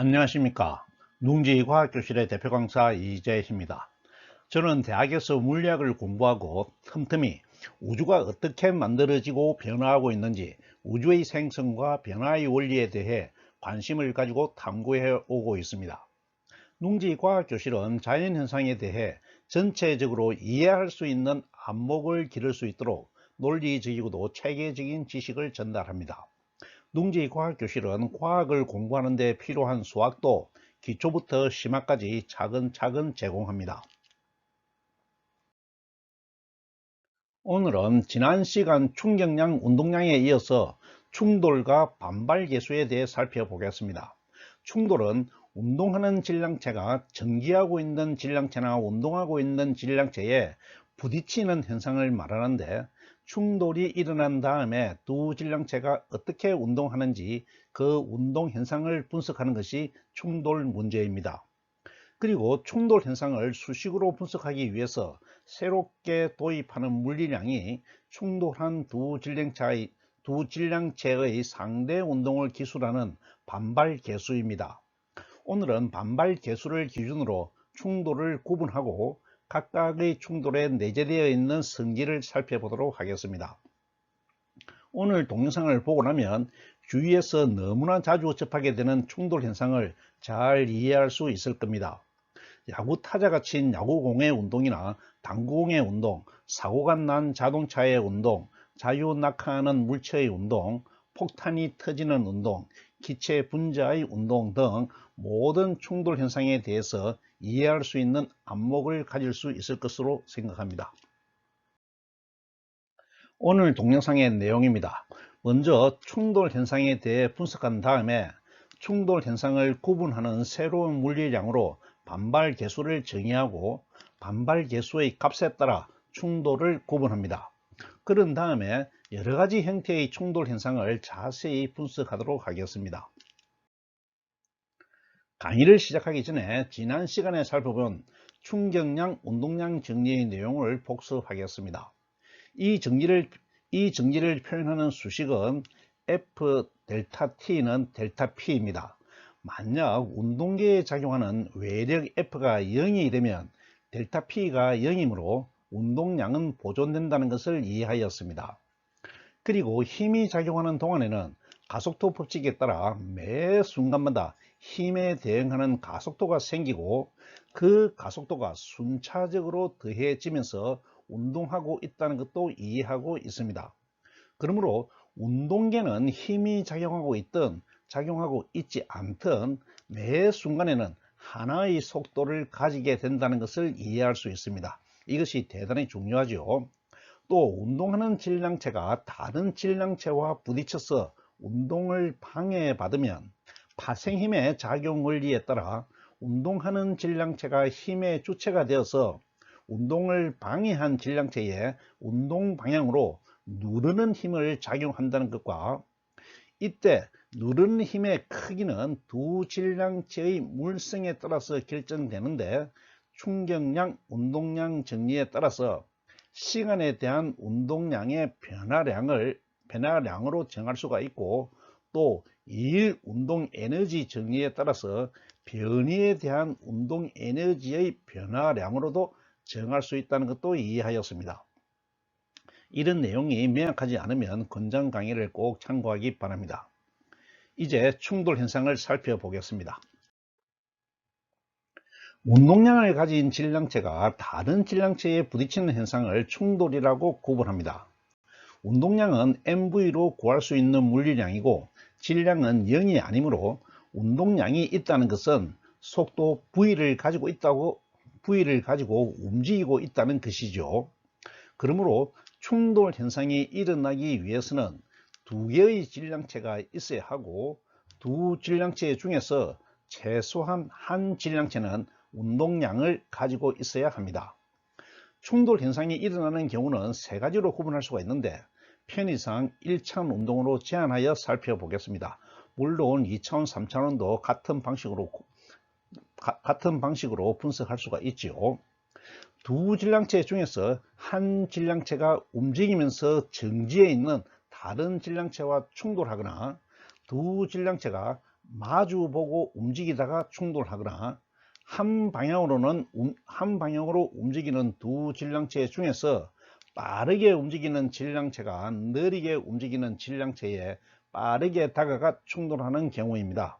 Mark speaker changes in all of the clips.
Speaker 1: 안녕하십니까. 농지과학교실의 대표 강사 이재희입니다. 저는 대학에서 물리학을 공부하고 틈틈이 우주가 어떻게 만들어지고 변화하고 있는지 우주의 생성과 변화의 원리에 대해 관심을 가지고 탐구해 오고 있습니다. 농지과학교실은 자연현상에 대해 전체적으로 이해할 수 있는 안목을 기를 수 있도록 논리적이고도 체계적인 지식을 전달합니다. 농지과학교실은 과학을 공부하는 데 필요한 수학도 기초부터 심화까지 차근차근 제공합니다. 오늘은 지난 시간 충격량, 운동량에 이어서 충돌과 반발 계수에 대해 살펴보겠습니다. 충돌은 운동하는 질량체가 전기하고 있는 질량체나 운동하고 있는 질량체에 부딪히는 현상을 말하는데, 충돌이 일어난 다음에 두 질량체가 어떻게 운동하는지 그 운동 현상을 분석하는 것이 충돌 문제입니다. 그리고 충돌 현상을 수식으로 분석하기 위해서 새롭게 도입하는 물리량이 충돌한 두 질량체의 상대 운동을 기술하는 반발 계수입니다. 오늘은 반발 계수를 기준으로 충돌을 구분하고 각각의 충돌에 내재되어 있는 성질을 살펴보도록 하겠습니다. 오늘 동영상을 보고 나면 주위에서 너무나 자주 접하게 되는 충돌 현상을 잘 이해할 수 있을 겁니다. 야구 타자가 친 야구공의 운동이나 당구공의 운동, 사고가 난 자동차의 운동, 자유 낙하하는 물체의 운동, 폭탄이 터지는 운동, 기체 분자의 운동 등 모든 충돌 현상에 대해서 이해할 수 있는 안목을 가질 수 있을 것으로 생각합니다. 오늘 동영상의 내용입니다. 먼저 충돌 현상에 대해 분석한 다음에 충돌 현상을 구분하는 새로운 물리량으로 반발 계수를 정의하고 반발 계수의 값에 따라 충돌을 구분합니다. 그런 다음에 여러 가지 형태의 충돌 현상을 자세히 분석하도록 하겠습니다. 강의를 시작하기 전에 지난 시간에 살펴본 충격량, 운동량 정리의 내용을 복습하겠습니다. 이 정리를 표현하는 수식은 F 델타 T는 델타 P입니다. 만약 운동계에 작용하는 외력 F가 0이 되면 델타 P가 0이므로 운동량은 보존된다는 것을 이해하였습니다. 그리고 힘이 작용하는 동안에는 가속도 법칙에 따라 매 순간마다 힘에 대응하는 가속도가 생기고 그 가속도가 순차적으로 더해지면서 운동하고 있다는 것도 이해하고 있습니다. 그러므로 운동계는 힘이 작용하고 있든 작용하고 있지 않든 매 순간에는 하나의 속도를 가지게 된다는 것을 이해할 수 있습니다. 이것이 대단히 중요하죠. 또 운동하는 질량체가 다른 질량체와 부딪혀서 운동을 방해받으면 파생힘의 작용 원리에 따라 운동하는 질량체가 힘의 주체가 되어서 운동을 방해한 질량체의 운동 방향으로 누르는 힘을 작용한다는 것과, 이때 누르는 힘의 크기는 두 질량체의 물성에 따라서 결정되는데, 충격량, 운동량 정리에 따라서 시간에 대한 운동량의 변화량으로 정할 수가 있고, 또 일 운동 에너지 정리에 따라서 변이에 대한 운동 에너지의 변화량으로도 정할 수 있다는 것도 이해하였습니다. 이런 내용이 명확하지 않으면 권장 강의를 꼭 참고하기 바랍니다. 이제 충돌 현상을 살펴보겠습니다. 운동량을 가진 질량체가 다른 질량체에 부딪히는 현상을 충돌이라고 구분합니다. 운동량은 mv로 구할 수 있는 물리량이고 질량은 0이 아니므로 운동량이 있다는 것은 속도 v를 가지고 움직이고 있다는 것이죠. 그러므로 충돌 현상이 일어나기 위해서는 두 개의 질량체가 있어야 하고, 두 질량체 중에서 최소한 한 질량체는 운동량을 가지고 있어야 합니다. 충돌 현상이 일어나는 경우는 세 가지로 구분할 수가 있는데, 편의상 1차원 운동으로 제한하여 살펴보겠습니다. 물론 2차원, 3차원도 같은 방식으로 분석할 수가 있지요. 두 질량체 중에서 한 질량체가 움직이면서 정지해 있는 다른 질량체와 충돌하거나 두 질량체가 마주보고 움직이다가 충돌하거나 한 방향으로 움직이는 두 질량체 중에서 빠르게 움직이는 질량체가 느리게 움직이는 질량체에 빠르게 다가가 충돌하는 경우입니다.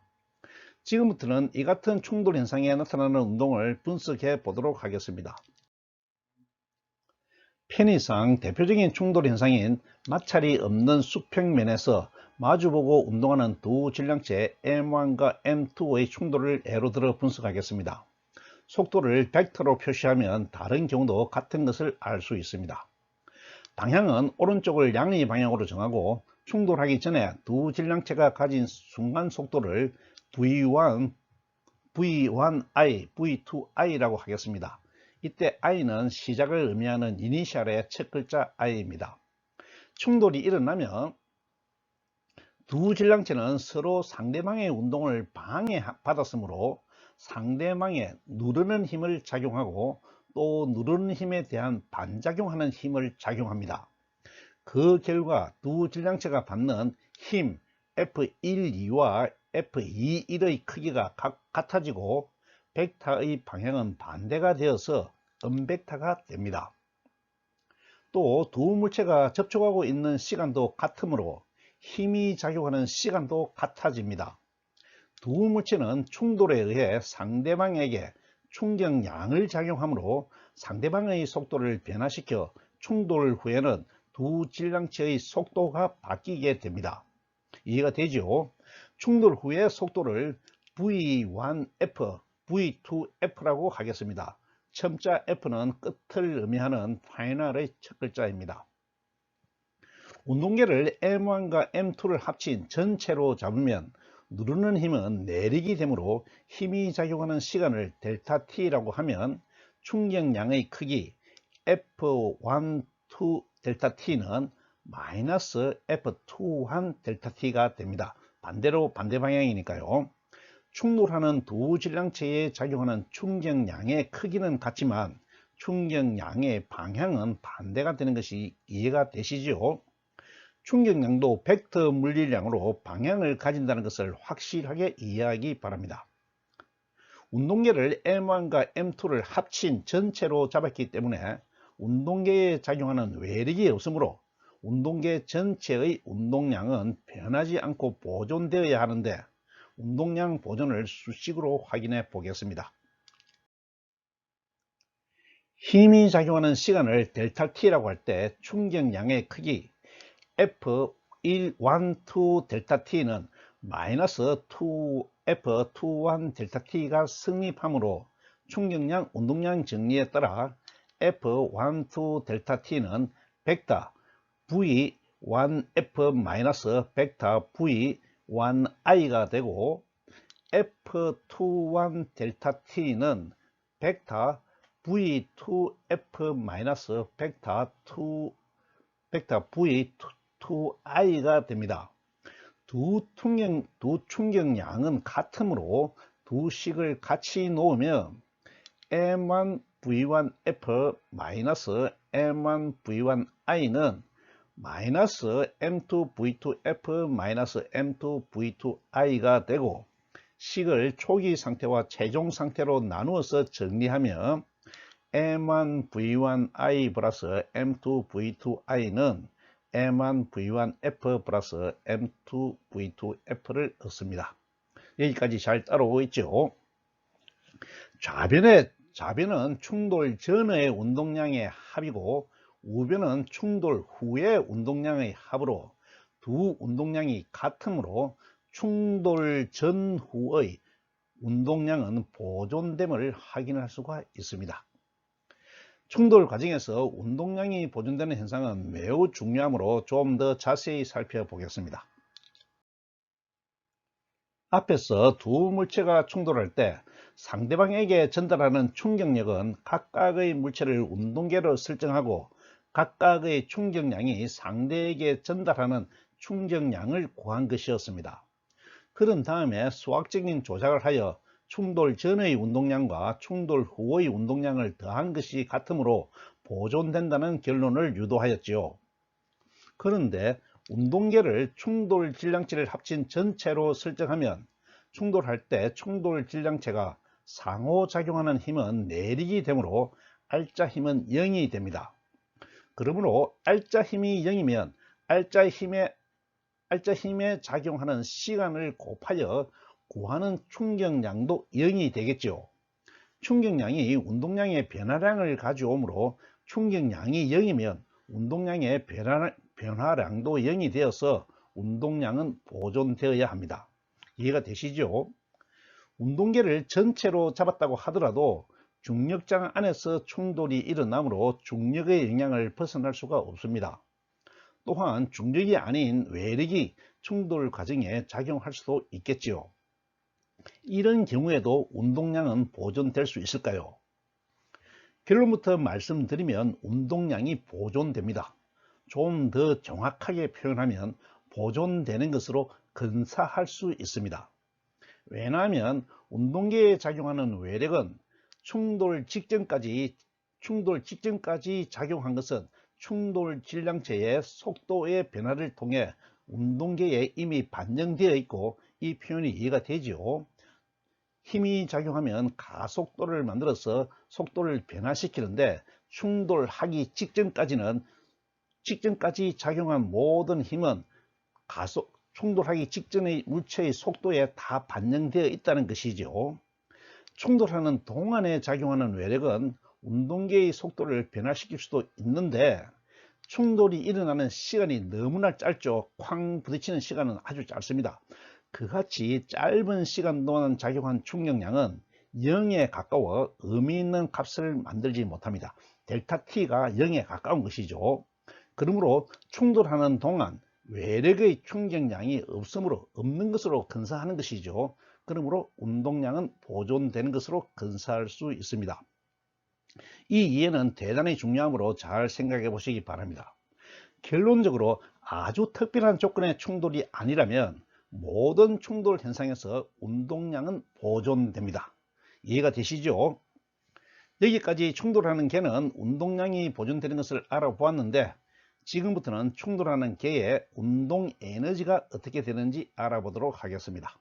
Speaker 1: 지금부터는 이 같은 충돌 현상에 나타나는 운동을 분석해 보도록 하겠습니다. 편의상 대표적인 충돌 현상인 마찰이 없는 수평면에서 마주보고 운동하는 두 질량체 M1과 M2의 충돌을 예로 들어 분석하겠습니다. 속도를 벡터로 표시하면 다른 경우도 같은 것을 알 수 있습니다. 방향은 오른쪽을 양의 방향으로 정하고 충돌하기 전에 두 질량체가 가진 순간 속도를 V1, V1i, V2i라고 하겠습니다. 이때 i는 시작을 의미하는 이니셜의 첫 글자 i입니다. 충돌이 일어나면 두 질량체는 서로 상대방의 운동을 방해받았으므로 상대방의 누르는 힘을 작용하고 또 누르는 힘에 대한 반작용하는 힘을 작용합니다. 그 결과 두 질량체가 받는 힘 F12와 F21의 크기가 같아지고 벡터의 방향은 반대가 되어서 음벡터가 됩니다. 또 두 물체가 접촉하고 있는 시간도 같으므로 힘이 작용하는 시간도 같아집니다. 두 물체는 충돌에 의해 상대방에게 충격량을 작용하므로 상대방의 속도를 변화시켜 충돌 후에는 두 질량체의 속도가 바뀌게 됩니다. 이해가 되죠? 충돌 후의 속도를 V1F, V2F라고 하겠습니다. 첨자 F는 끝을 의미하는 파이널의 첫 글자입니다. 운동계를 M1과 M2를 합친 전체로 잡으면 누르는 힘은 내리기 되므로 힘이 작용하는 시간을 델타 T라고 하면 충격량의 크기 F12 델타 T는 마이너스 F21 델타 T가 됩니다. 반대로 반대 방향이니까요. 충돌하는 두 질량체에 작용하는 충격량의 크기는 같지만 충격량의 방향은 반대가 되는 것이 이해가 되시죠? 충격량도 벡터 물리량으로 방향을 가진다는 것을 확실하게 이해하기 바랍니다. 운동계를 M1과 M2를 합친 전체로 잡았기 때문에 운동계에 작용하는 외력이 없으므로 운동계 전체의 운동량은 변하지 않고 보존되어야 하는데 운동량 보존을 수식으로 확인해 보겠습니다. 힘이 작용하는 시간을 델타 T라고 할 때 충격량의 크기 F1, 2 델타 T는 마이너스 2F21 델타 T가 성립하므로 충격량, 운동량 정리에 따라 F12 델타 T는 벡터 V1F 마이너스 벡터 V1I가 되고 F21 델타 T는 벡터 V2F 마이너스 벡터 V2I가 됩니다. 두 충격량은 같으므로 두 식을 같이 놓으면 M1V1F 마이너스 M1V1I는 마이너스 M2V2F 마이너스 M2V2I가 되고 식을 초기 상태와 최종 상태로 나누어서 정리하면 M1V1I 플러스 M2V2I는 M1V1F 플러스 M2V2F를 얻습니다. 여기까지 잘 따라오고 있죠? 좌변은 충돌 전의 운동량의 합이고 우변은 충돌 후의 운동량의 합으로 두 운동량이 같으므로 충돌 전후의 운동량은 보존됨을 확인할 수가 있습니다. 충돌 과정에서 운동량이 보존되는 현상은 매우 중요하므로 좀 더 자세히 살펴보겠습니다. 앞에서 두 물체가 충돌할 때 상대방에게 전달하는 충격력은 각각의 물체를 운동계로 설정하고 각각의 충격량이 상대에게 전달하는 충격량을 구한 것이었습니다. 그런 다음에 수학적인 조작을 하여 충돌 전의 운동량과 충돌 후의 운동량을 더한 것이 같으므로 보존된다는 결론을 유도하였지요. 그런데 운동계를 충돌 질량체를 합친 전체로 설정하면 충돌할 때 충돌 질량체가 상호작용하는 힘은 내리기 되므로 알짜 힘은 0이 됩니다. 그러므로 알짜 힘이 0이면 알짜 힘에 작용하는 시간을 곱하여 구하는 충격량도 0이 되겠죠. 충격량이 운동량의 변화량을 가져오므로 충격량이 0이면 운동량의 변화량도 0이 되어서 운동량은 보존되어야 합니다. 이해가 되시죠? 운동계를 전체로 잡았다고 하더라도 중력장 안에서 충돌이 일어나므로 중력의 영향을 벗어날 수가 없습니다. 또한 중력이 아닌 외력이 충돌 과정에 작용할 수도 있겠지요. 이런 경우에도 운동량은 보존될 수 있을까요? 결론부터 말씀드리면 운동량이 보존됩니다. 좀 더 정확하게 표현하면 보존되는 것으로 근사할 수 있습니다. 왜냐하면 운동계에 작용하는 외력은 충돌 직전까지 작용한 것은 충돌 질량체의 속도의 변화를 통해 운동계에 이미 반영되어 있고, 이 표현이 이해가 되지요. 힘이 작용하면 가속도를 만들어서 속도를 변화시키는데, 충돌하기 직전까지 작용한 모든 힘은 충돌하기 직전의 물체의 속도에 다 반영되어 있다는 것이죠. 충돌하는 동안에 작용하는 외력은 운동계의 속도를 변화시킬 수도 있는데, 충돌이 일어나는 시간이 너무나 짧죠. 쾅 부딪히는 시간은 아주 짧습니다. 그같이 짧은 시간 동안 작용한 충격량은 0에 가까워 의미 있는 값을 만들지 못합니다. 델타 T가 0에 가까운 것이죠. 그러므로 충돌하는 동안 외력의 충격량이 없는 것으로 근사하는 것이죠. 그러므로 운동량은 보존되는 것으로 근사할 수 있습니다. 이 이해는 대단히 중요하므로 잘 생각해 보시기 바랍니다. 결론적으로 아주 특별한 조건의 충돌이 아니라면 모든 충돌 현상에서 운동량은 보존됩니다. 이해가 되시죠? 여기까지 충돌하는 개는 운동량이 보존되는 것을 알아보았는데, 지금부터는 충돌하는 개의 운동 에너지가 어떻게 되는지 알아보도록 하겠습니다.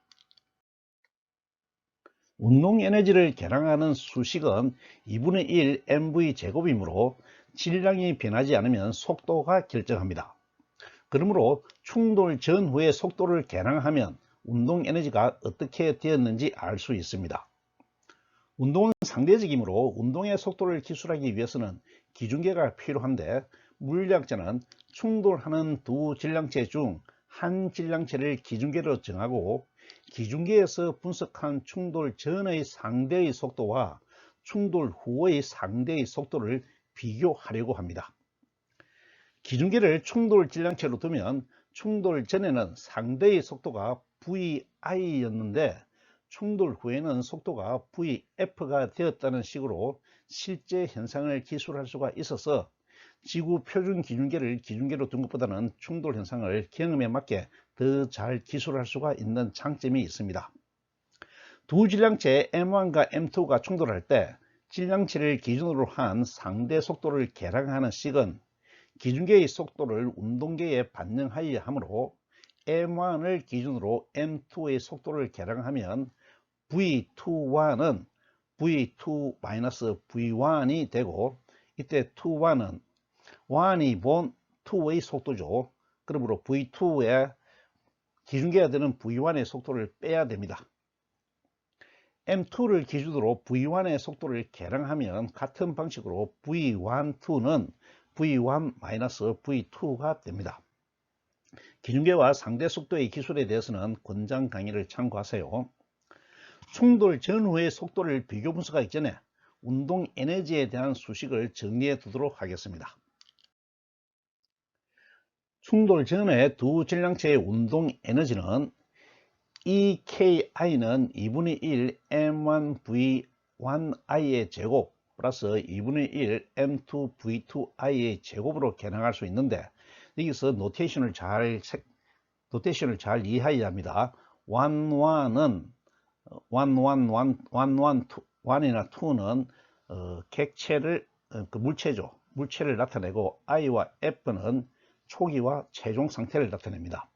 Speaker 1: 운동 에너지를 계량하는 수식은 2분의 1 mv 제곱이므로 질량이 변하지 않으면 속도가 결정합니다. 그러므로 충돌 전후의 속도를 계량하면 운동 에너지가 어떻게 되었는지 알 수 있습니다. 운동은 상대적이므로 운동의 속도를 기술하기 위해서는 기준계가 필요한데, 물리학자는 충돌하는 두 질량체 중 한 질량체를 기준계로 정하고, 기준계에서 분석한 충돌 전의 상대의 속도와 충돌 후의 상대의 속도를 비교하려고 합니다. 기준계를 충돌 질량체로 두면 충돌 전에는 상대의 속도가 VI였는데 충돌 후에는 속도가 VF가 되었다는 식으로 실제 현상을 기술할 수가 있어서 지구 표준 기준계를 기준계로 둔 것보다는 충돌 현상을 경험에 맞게 더 잘 기술할 수가 있는 장점이 있습니다. 두 질량체 M1과 M2가 충돌할 때 질량체를 기준으로 한 상대 속도를 계량하는 식은 기준계의 속도를 운동계에 반영하여야 하므로 M1을 기준으로 M2의 속도를 계량하면 V21은 V2-V1이 되고, 이때 1이 본 2의 속도죠. 그러므로 V2의 기준계가 되는 V1의 속도를 빼야 됩니다. M2를 기준으로 V1의 속도를 계량하면 같은 방식으로 V12는 V1-V2가 됩니다. 기준계와 상대 속도의 기술에 대해서는 권장 강의를 참고하세요. 충돌 전후의 속도를 비교 분석하기 전에 운동 에너지에 대한 수식을 정리해 두도록 하겠습니다. 충돌 전의 두 질량체의 운동 에너지는 EKI는 2분의 1 M1V1I의 제곱 플러스 2분의 1 M2V2I의 제곱으로 계량할 수 있는데, 여기서 노테이션을 잘 이해해야 합니다. 1이나 2는 객체를 물체죠. 물체를 나타내고 I와 F는 초기와 최종 상태를 나타냅니다.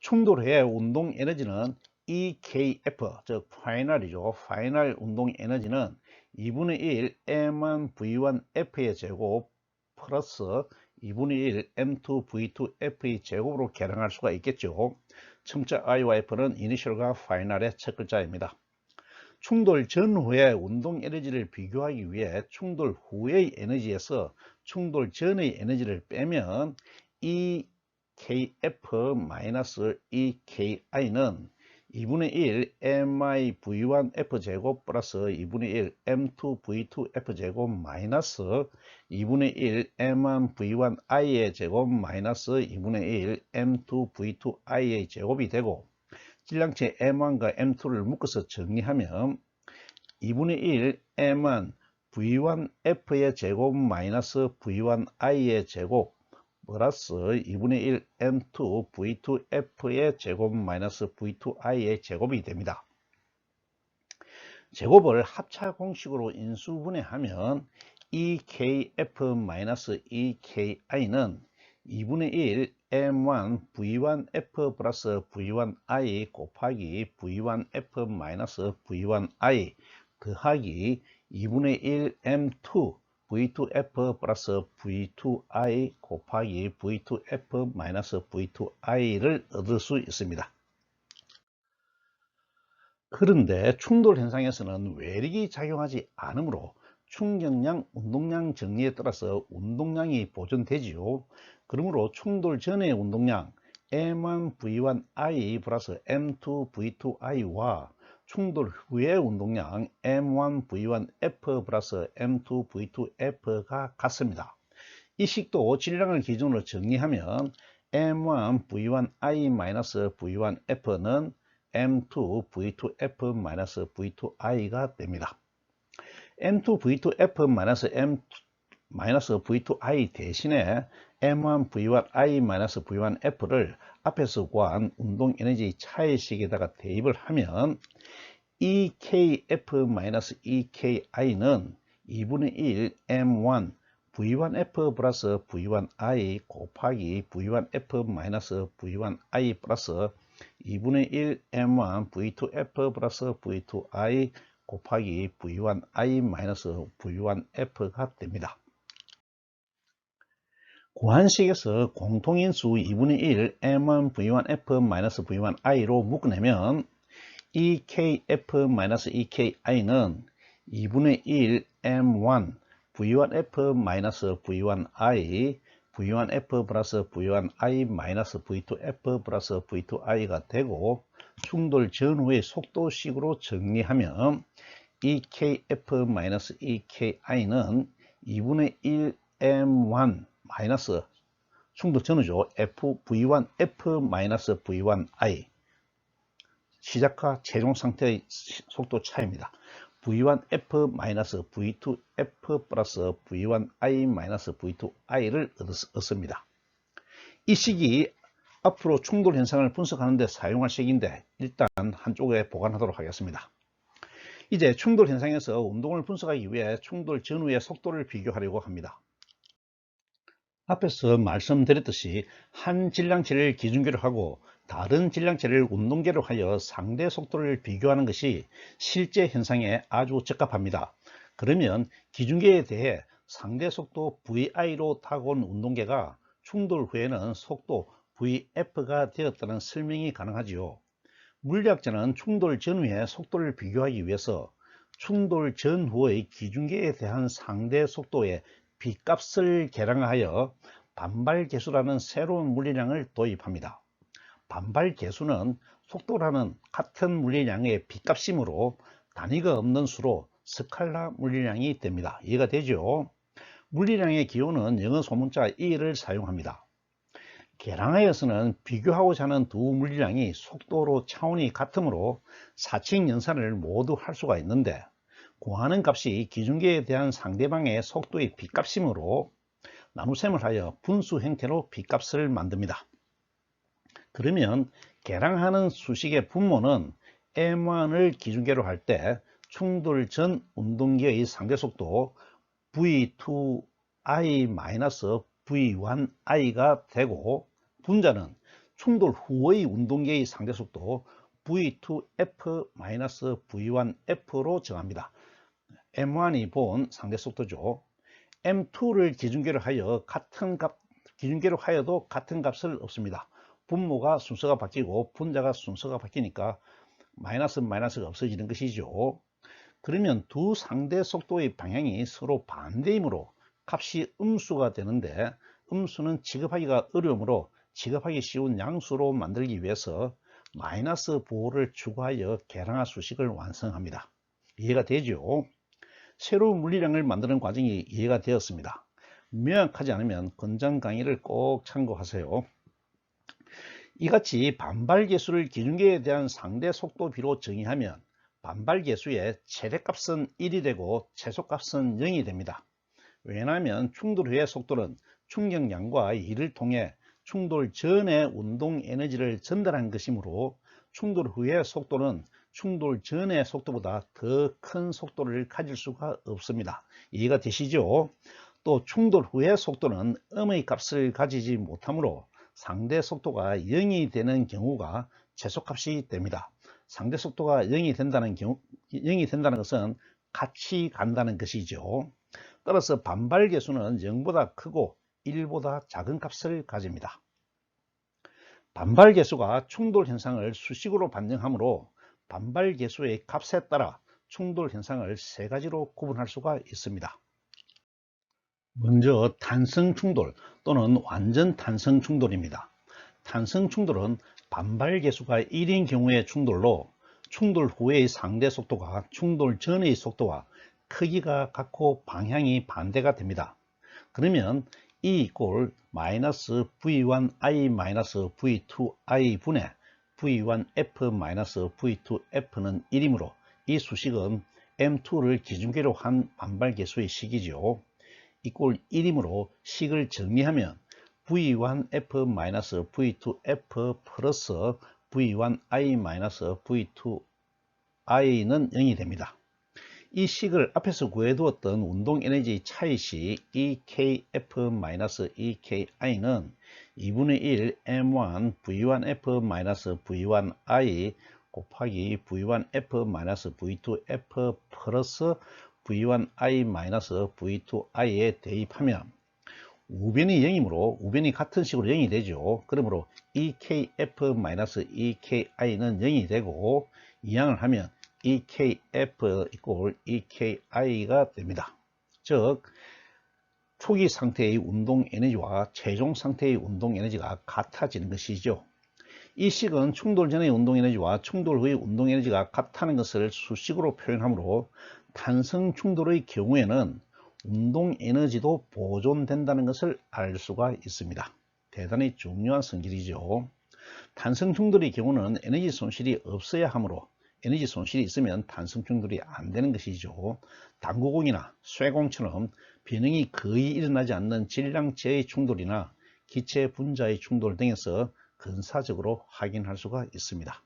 Speaker 1: 충돌 후의 운동 에너지는 EKF, 즉 파이널이죠. 파이널 운동 에너지는 2분의 1 M1V1F의 제곱 플러스 2분의 1 M2V2F의 제곱으로 계량할 수가 있겠죠. 첨자 I와 F는 이니셜과 파이널의 첫 글자입니다. 충돌 전후의 운동 에너지를 비교하기 위해 충돌 후의 에너지에서 충돌 전의 에너지를 빼면 EKF-EKI는 2분의 1 MIV1F 제곱 플러스 2분의 1 M2V2F 제곱 마이너스 2분의 1 M1V1I의 제곱 마이너스 2분의 1 M2V2I의 제곱이 되고, 질량체 M1과 M2를 묶어서 정리하면 2분의 1 M1 V1F의 제곱 마이너스 V1I의 제곱 플러스 2분의 1 M2 V2F의 제곱 마이너스 V2I의 제곱이 됩니다. 제곱을 합차 공식으로 인수분해하면 EKF-EKI는 2분의 1 M1 V1F 플러스 V1I 곱하기 V1F 마이너스 V1I 더하기 2분의 1 M2 V2F 플러스 V2I 곱하기 V2F 마이너스 V2I를 얻을 수 있습니다. 그런데 충돌 현상에서는 외력이 작용하지 않으므로 충격량, 운동량 정리에 따라서 운동량이 보존되지요. 그러므로 충돌 전의 운동량 M1V1I 플러스 M2V2I와 충돌 후의 운동량 M1V1F 플러스 M2V2F가 같습니다. 이 식도 질량을 기준으로 정리하면 M1V1I-V1F는 M2V2F-V2I가 됩니다. M2V2F-V2I 대신에 M1V1I-V1F를 앞에서 구한 운동 에너지 차이식에다가 대입을 하면 EKF-EKI는 2분의 1 M1 V1F 플러스 V1I 곱하기 V1F 마이너스 V1I 플러스 2분의 1 M1 V2F 플러스 V2I 곱하기 V1I 마이너스 V1F가 됩니다. 구한식에서 공통인수 2분의 1 M1 V1F 마이너스 V1I로 묶어내면 EKF-EKI는 2분의 1 M1 V1F 마이너스 V1I V1F 플러스 V1I 마이너스 V2F 플러스 V2I가 되고, 충돌 전후의 속도식으로 정리하면 EKF-EKI는 2분의 1 M1 마이너스 충돌 전후죠. V1F 마이너스 V1I 시작과 최종 상태의 속도 차이입니다. V1F 마이너스 V2F 플러스 V1I 마이너스 V2I를 얻습니다. 이 식이 앞으로 충돌 현상을 분석하는 데 사용할 식인데 일단 한쪽에 보관하도록 하겠습니다. 이제 충돌 현상에서 운동을 분석하기 위해 충돌 전후의 속도를 비교하려고 합니다. 앞에서 말씀드렸듯이 한 질량체를 기준계로 하고 다른 질량체를 운동계로 하여 상대 속도를 비교하는 것이 실제 현상에 아주 적합합니다. 그러면 기준계에 대해 상대 속도 VI로 타고 온 운동계가 충돌 후에는 속도 VF가 되었다는 설명이 가능하지요. 물리학자는 충돌 전후의 속도를 비교하기 위해서 충돌 전후의 기준계에 대한 상대 속도의 B값을 계량하여 반발계수라는 새로운 물리량을 도입합니다. 반발계수는 속도라는 같은 물리량의 B값이므로 단위가 없는 수로 스칼라 물리량이 됩니다. 이해가 되죠? 물리량의 기호는 영어 소문자 E를 사용합니다. 계량하여서는 비교하고자 하는 두 물리량이 속도로 차원이 같으므로 사칙 연산을 모두 할 수가 있는데, 구하는 값이 기준계에 대한 상대방의 속도의 B값이므로 나눗셈을 하여 분수 형태로 B값을 만듭니다. 그러면 계량하는 수식의 분모는 M1을 기준계로 할 때 충돌 전 운동기의 상대속도 V2I-V1I가 되고, 분자는 충돌 후의 운동계의 상대속도 V2F-V1F로 정합니다. M1이 본 상대 속도죠. M2를 기준계로 하여 기준계로 하여도 같은 값을 얻습니다. 분모가 순서가 바뀌고 분자가 순서가 바뀌니까 마이너스가 없어지는 것이죠. 그러면 두 상대 속도의 방향이 서로 반대이므로 값이 음수가 되는데, 음수는 취급하기가 어려우므로 취급하기 쉬운 양수로 만들기 위해서 마이너스 부호를 추가하여 계량화 수식을 완성합니다. 이해가 되죠? 새로운 물리량을 만드는 과정이 이해가 되었습니다. 명확하지 않으면 권장 강의를 꼭 참고하세요. 이같이 반발계수를 기준계에 대한 상대 속도비로 정의하면 반발계수의 최대값은 1이 되고 최소값은 0이 됩니다. 왜냐하면 충돌 후의 속도는 충격량과 이를 통해 충돌 전에 운동 에너지를 전달한 것이므로 충돌 후의 속도는 충돌 전의 속도보다 더 큰 속도를 가질 수가 없습니다. 이해가 되시죠? 또 충돌 후의 속도는 음의 값을 가지지 못하므로 상대 속도가 0이 되는 경우가 최소값이 됩니다. 상대 속도가 0이 된다는 것은 같이 간다는 것이죠. 따라서 반발계수는 0보다 크고 1보다 작은 값을 가집니다. 반발계수가 충돌 현상을 수식으로 반영하므로 반발계수의 값에 따라 충돌 현상을 세 가지로 구분할 수가 있습니다. 먼저 탄성 충돌 또는 완전 탄성 충돌입니다. 탄성 충돌은 반발계수가 1인 경우의 충돌로 충돌 후의 상대 속도가 충돌 전의 속도와 크기가 같고 방향이 반대가 됩니다. 그러면 E 이꼴 마이너스 V1I V2I 분의 V1F V2F는 1이므로 이 수식은 M2를 기준계로 한 반발계수의 식이죠. 이꼴 1이므로 식을 정리하면 V1F V2F 플러스 V1I V2I는 0이 됩니다. 이 식을 앞에서 구해두었던 운동에너지 차이식 EKF-EKI는 2분의 1 M1 V1F V1I 곱하기 V1F V2F 플러스 V1I V2I에 대입하면 우변이 0이므로 우변이 같은 식으로 0이 되죠. 그러므로 EKF-EKI는 0이 되고 이항을 하면 EKF 이꼴 EKI가 됩니다. 즉 초기 상태의 운동 에너지와 최종 상태의 운동 에너지가 같아지는 것이죠. 이 식은 충돌 전의 운동 에너지와 충돌 후의 운동 에너지가 같다는 것을 수식으로 표현하므로 탄성 충돌의 경우에는 운동 에너지도 보존된다는 것을 알 수가 있습니다. 대단히 중요한 성질이죠. 탄성 충돌의 경우는 에너지 손실이 없어야 하므로 에너지 손실이 있으면 탄성 충돌이 안 되는 것이죠. 당구공이나 쇠공처럼 변형이 거의 일어나지 않는 질량체의 충돌이나 기체 분자의 충돌 등에서 근사적으로 확인할 수가 있습니다.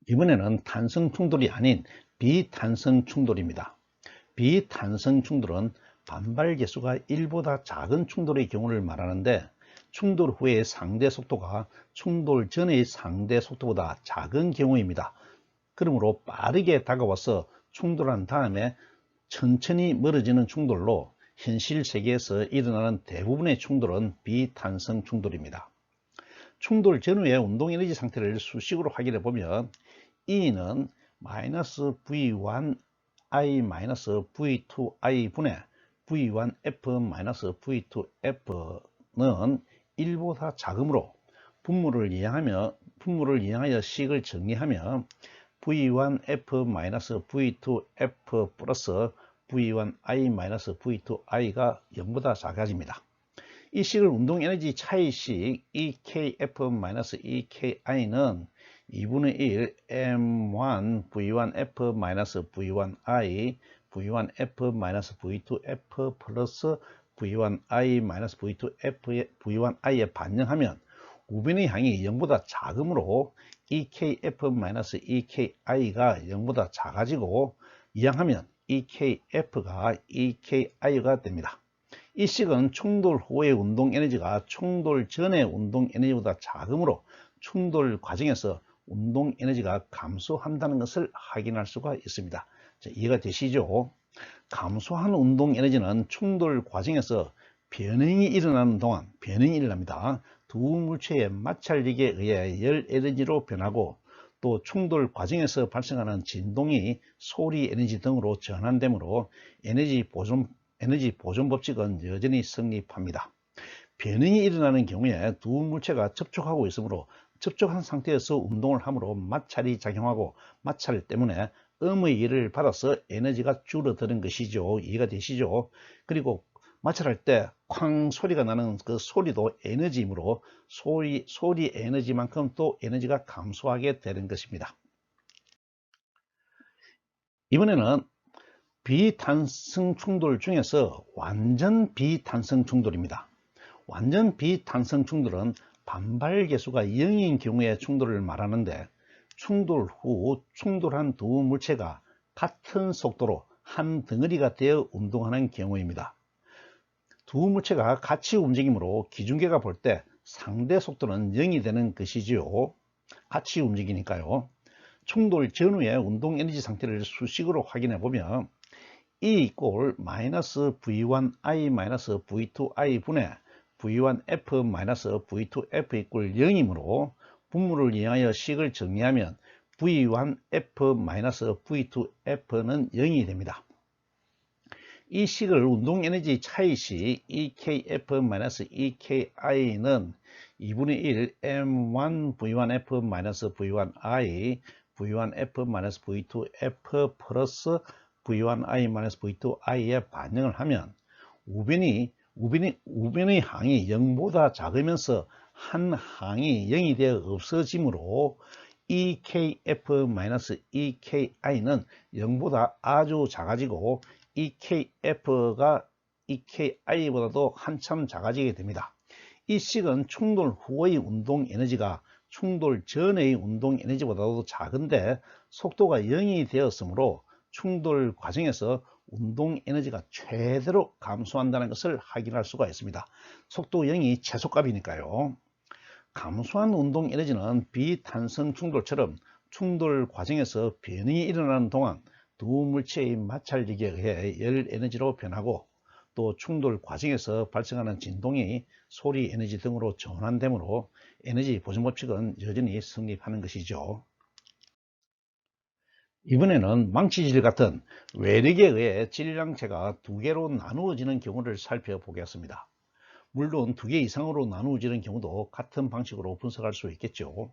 Speaker 1: 이번에는 탄성 충돌이 아닌 비탄성 충돌입니다. 비탄성 충돌은 반발계수가 1보다 작은 충돌의 경우를 말하는데 충돌 후의 상대 속도가 충돌 전의 상대 속도보다 작은 경우입니다. 그러므로 빠르게 다가와서 충돌한 다음에 천천히 멀어지는 충돌로 현실 세계에서 일어나는 대부분의 충돌은 비탄성 충돌입니다. 충돌 전후의 운동 에너지 상태를 수식으로 확인해 보면 E는 마이너스 V1I V2I 분의 V1F V2F는 1보다 작으므로 분모를 이항하여 식을 정리하면 V1F V2F 플러스 V1I V2I가 0보다 작아집니다. 이 식을 운동에너지 차이식 EKF-EKI는 2분의 1 M1 V1F V1I V1F V2F 플러스 V1I V2F-V1I에 반영하면 우변의 항이 0보다 작으므로 EKF-EKI가 0보다 작아지고 이항하면 EKF가 EKI가 됩니다. 이 식은 충돌 후의 운동 에너지가 충돌 전의 운동 에너지보다 작으므로 충돌 과정에서 운동 에너지가 감소한다는 것을 확인할 수가 있습니다. 자, 이해가 되시죠? 감소한 운동 에너지는 충돌 과정에서 변형이 일어나는 동안 변형이 일어납니다. 두 물체의 마찰력에 의해 열 에너지로 변하고 또 충돌 과정에서 발생하는 진동이 소리 에너지 등으로 전환되므로 에너지 보존 법칙은 여전히 성립합니다. 변형이 일어나는 경우에 두 물체가 접촉하고 있으므로 접촉한 상태에서 운동을 함으로 마찰이 작용하고 마찰 때문에 음의 열을 받아서 에너지가 줄어드는 것이죠. 이해가 되시죠? 그리고 마찰할 때 쾅 소리가 나는 그 소리도 에너지이므로 소리 에너지만큼 또 에너지가 감소하게 되는 것입니다. 이번에는 비탄성 충돌 중에서 완전 비탄성 충돌입니다. 완전 비탄성 충돌은 반발 계수가 0인 경우의 충돌을 말하는데 충돌 후 충돌한 두 물체가 같은 속도로 한 덩어리가 되어 운동하는 경우입니다. 두 물체가 같이 움직이므로 기준계가 볼 때 상대 속도는 0이 되는 것이지요. 같이 움직이니까요. 충돌 전후의 운동 에너지 상태를 수식으로 확인해 보면 E 이꼴 마이너스 V1I 마이너스 V2I 분의 V1F 마이너스 V2F 이꼴 0이므로 분모를 이용하여 식을 정리하면 V1F 마이너스 V2F는 0이 됩니다. 이 식을 운동 에너지 차이식 EKF 마이너스 EKI는 2분의 1 M1 V1F 마이너스 V1I V1F 마이너스 V2F 플러스 V1I 마이너스 V2I에 반영을 하면 우변의 항이 0보다 작으면서 한 항이 0이 되어 없어지므로 EKF 마이너스 EKI는 0보다 아주 작아지고 EKF가 EKI보다도 한참 작아지게 됩니다. 이 식은 충돌 후의 운동 에너지가 충돌 전의 운동 에너지보다도 작은데 속도가 0이 되었으므로 충돌 과정에서 운동 에너지가 최대로 감소한다는 것을 확인할 수가 있습니다. 속도 0이 최소값이니까요. 감소한 운동 에너지는 비탄성 충돌처럼 충돌 과정에서 변형이 일어나는 동안 두 물체의 마찰력에 의해 열 에너지로 변하고 또 충돌 과정에서 발생하는 진동이 소리 에너지 등으로 전환되므로 에너지 보존 법칙은 여전히 성립하는 것이죠. 이번에는 망치질 같은 외력에 의해 질량체가 두 개로 나누어지는 경우를 살펴보겠습니다. 물론 두 개 이상으로 나누어지는 경우도 같은 방식으로 분석할 수 있겠죠.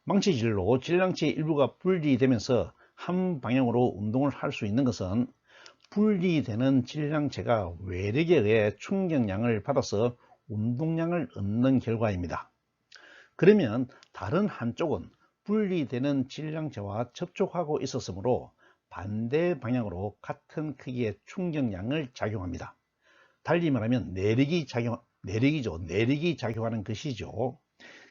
Speaker 1: 망치질로 질량체의 일부가 분리되면서 한 방향으로 운동을 할 수 있는 것은 분리되는 질량체가 외력에 의해 충격량을 받아서 운동량을 얻는 결과입니다. 그러면 다른 한쪽은 분리되는 질량체와 접촉하고 있었으므로 반대 방향으로 같은 크기의 충격량을 작용합니다. 달리 말하면 내력이 작용하는 것이죠.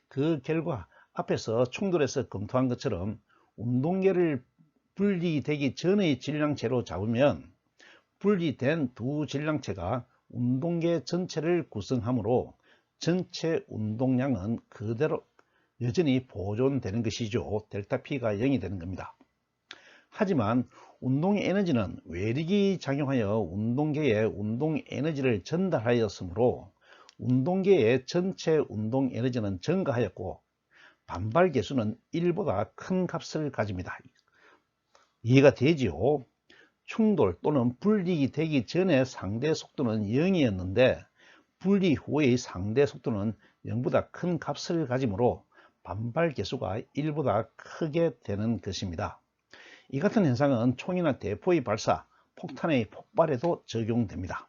Speaker 1: 그 결과 앞에서 충돌에서 검토한 것처럼 운동계를 분리되기 전의 질량체로 잡으면 분리된 두 질량체가 운동계 전체를 구성하므로 전체 운동량은 그대로 여전히 보존되는 것이죠. 델타 P가 0이 되는 겁니다. 하지만 운동 에너지는 외력이 작용하여 운동계에 운동 에너지를 전달하였으므로 운동계의 전체 운동 에너지는 증가하였고 반발 계수는 1보다 큰 값을 가집니다. 이해가 되지요? 충돌 또는 분리 되기 전에 상대 속도는 0이었는데 분리 후의 상대 속도는 0보다 큰 값을 가지므로 반발 계수가 1보다 크게 되는 것입니다. 이 같은 현상은 총이나 대포의 발사, 폭탄의 폭발에도 적용됩니다.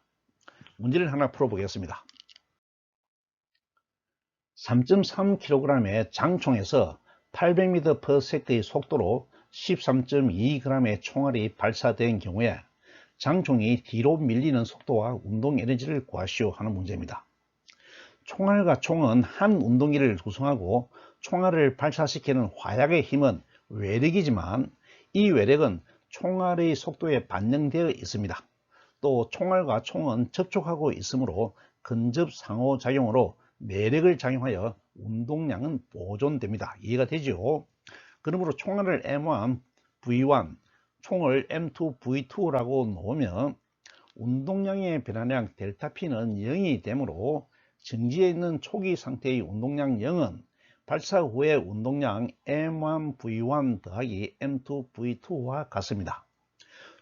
Speaker 1: 문제를 하나 풀어보겠습니다. 3.3kg의 장총에서 800m/s의 속도로 13.2g의 총알이 발사된 경우에 장총이 뒤로 밀리는 속도와 운동 에너지를 구하시오 하는 문제입니다. 총알과 총은 한 운동기를 구성하고 총알을 발사시키는 화약의 힘은 외력이지만 이 외력은 총알의 속도에 반영되어 있습니다. 또 총알과 총은 접촉하고 있으므로 근접 상호작용으로 내력을 작용하여 운동량은 보존됩니다. 이해가 되죠? 그러므로 총알을 M1, V1, 총을 M2, V2라고 놓으면 운동량의 변화량 델타 P는 0이 되므로 정지해 있는 초기 상태의 운동량 0은 발사 후의 운동량 M1, V1 더하기 M2, V2와 같습니다.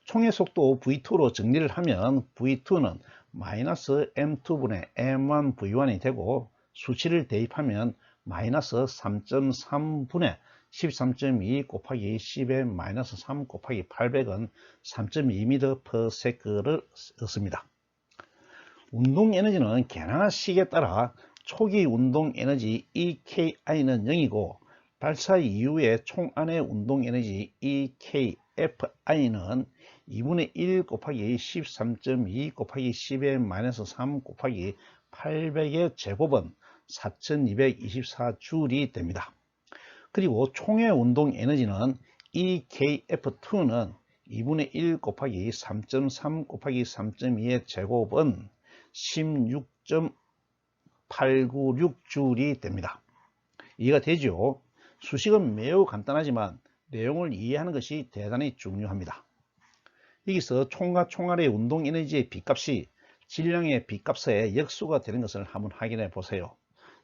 Speaker 1: 총의 속도 V2로 정리를 하면 V2는 마이너스 M2분의 M1, V1이 되고 수치를 대입하면 마이너스 3.3분의 13.2 곱하기 10의 마이너스 3 곱하기 800은 3.2m/s를 얻습니다. 운동 에너지는 개량한 식에 따라 초기 운동 에너지 EKI는 0이고 발사 이후에 총 안의 운동 에너지 EKFI는 2분의 1 곱하기 13.2 곱하기 10의 마이너스 3 곱하기 800의 제곱은 4224줄이 됩니다. 그리고 총의 운동 에너지는 EKF2는 2분의 1 곱하기 3.3 곱하기 3.2의 제곱은 16.896줄이 됩니다. 이해가 되죠? 수식은 매우 간단하지만 내용을 이해하는 것이 대단히 중요합니다. 여기서 총과 총알의 운동 에너지의 빗값이 질량의 빗값의 역수가 되는 것을 한번 확인해 보세요.